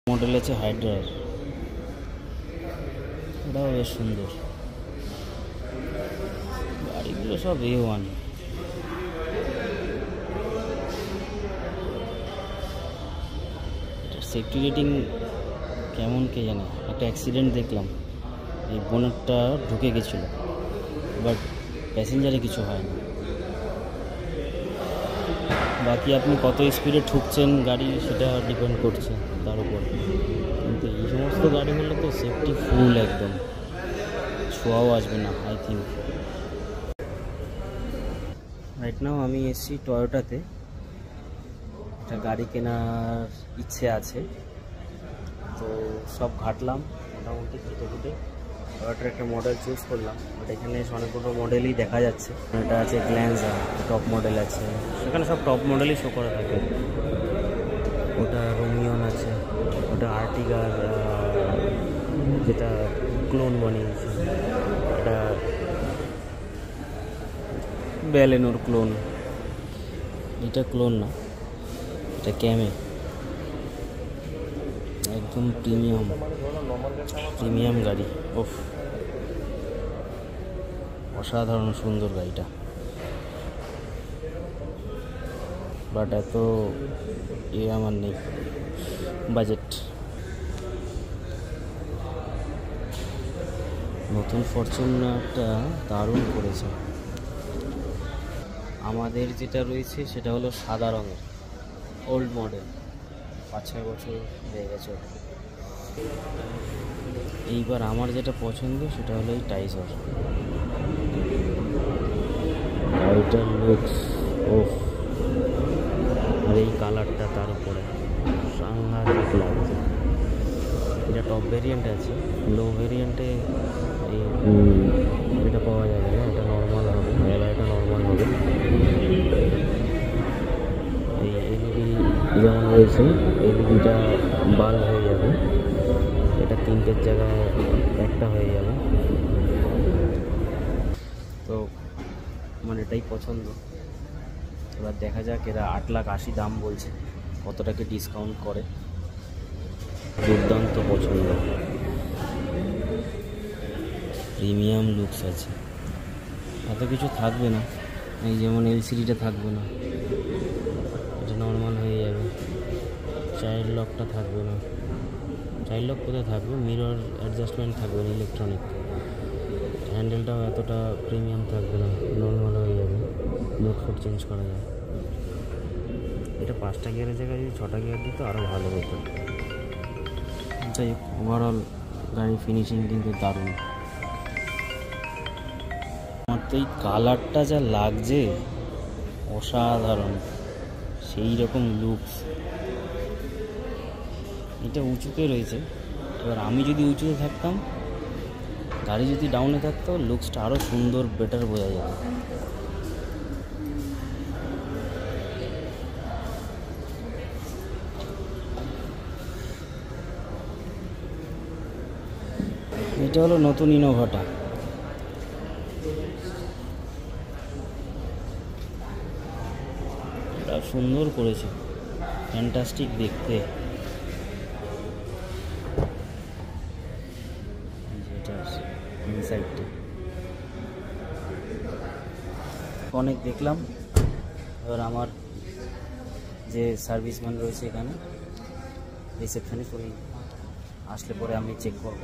Model আছে হাইড্রার, ওটাও বেশ সুন্দর। গাড়িগুলো সব A1। সেফটি রেটিং কেমন কে জানে। একটা অ্যাক্সিডেন্ট দেখলাম, এই বোনেটটা ঢুকে গেছিলো, বাট প্যাসেঞ্জারে কিছু হয় না। বাকি আপনি কত স্পিডে ঠুকছেন গাড়ি, সেটা ডিপেন্ড করছে তার উপর। কিন্তু এই সমস্ত গাড়িগুলো তো সেফটি ফুল, একদম ছোঁয়াও আসবে না আই থিঙ্ক। রাইট নাও আমি এসছি টয়োটাতে। একটা গাড়ি কেনার ইচ্ছে আছে, তো সব ঘাটলাম মোটামুটি কেটে কেটে টয়োটার একটা মডেল চুজ করলাম। বাট এখানে অনেকগুলো মডেলই দেখা যাচ্ছে। এটা আছে গ্ল্যান্সা, টপ মডেল আছে, সেখানে সব টপ মডেলই শো করা থাকে। ওটা রোমিয়ন আছে, ওটা আর্টিগার যেটা ক্লোন বানিয়েছে, এটা ব্যালেনোর ক্লোন। এটা ক্লোন না, এটা ক্যামে, একদম প্রিমিয়াম গাড়ি। ওফ, অসাধারণ সুন্দর গাড়িটা, বাট এত আমার নেই বাজেট। নতুন ফরচুনারটা দারুণ করেছে। আমাদের যেটা রয়েছে সেটা হলো সাদা রঙের, ওল্ড মডেল, 5-6 বছর হয়ে গেছে ওটা। এইবার আমার যেটা পছন্দ সেটা হলো এই টাইজার। গাড়িটার লুকস, ওফ, আর এই কালারটা তার উপরে সাংঘাতিক লাগছে। এটা টপ ভেরিয়েন্ট আছে, লো ভেরিয়েন্টে এটা পাওয়া যাবে না, এটা নর্মাল হবে, এটা নর্মাল হবে। এই এলইডি যেমন রয়েছে, এলইডিটা বাল্ব হয়ে যাবে, এটা 3টের জায়গায় একটা হয়ে যাবে। তো মানে এটাই পছন্দ। এবার দেখা যাক, এরা 8,80,000 দাম বলছে, কতটাকে ডিসকাউন্ট করে। দুর্দান্ত পছন্দ, প্রিমিয়াম লুকস আছে। এত কিছু থাকবে না, এই যেমন এলসিডিটা থাকবে না, এটা নর্মাল হয়ে যাবে। চাইল্ড লকটা থাকবে না, চাইল্ড লক কোথায় থাকবে, মিরর অ্যাডজাস্টমেন্ট থাকবে না, ইলেকট্রনিক। হ্যান্ডেলটাও এতটা প্রিমিয়াম থাকবে না, নর্মাল হয়ে যাবে, মোড ফোড চেঞ্জ করা যায়। এটা 5টা গিয়ারের জায়গায় যদি 6টা গিয়ার দিত আরও ভালো হতো। যাই হোক, ওভারঅল গাড়ির ফিনিশিং কিন্তু দারুণ। আমার তো এই কালারটা যা লাগছে অসাধারণ, সেই রকম লুকস। এটা উঁচুতে রয়েছে, এবার আমি যদি উঁচুতে থাকতাম, গাড়ি যদি ডাউনে থাকতো, লুকসটা আরও সুন্দর, বেটার বোঝা যাবে। এটা হলো নতুন ইনোভাটা। এটা সুন্দর করেছে, ফ্যান্টাস্টিক দেখতে। ইনসাইডটা অনেক দেখলাম। এবার আমার যে সার্ভিসম্যান রয়েছে এখানে রিসেপশনে, আসলে পরে আমি চেক করব।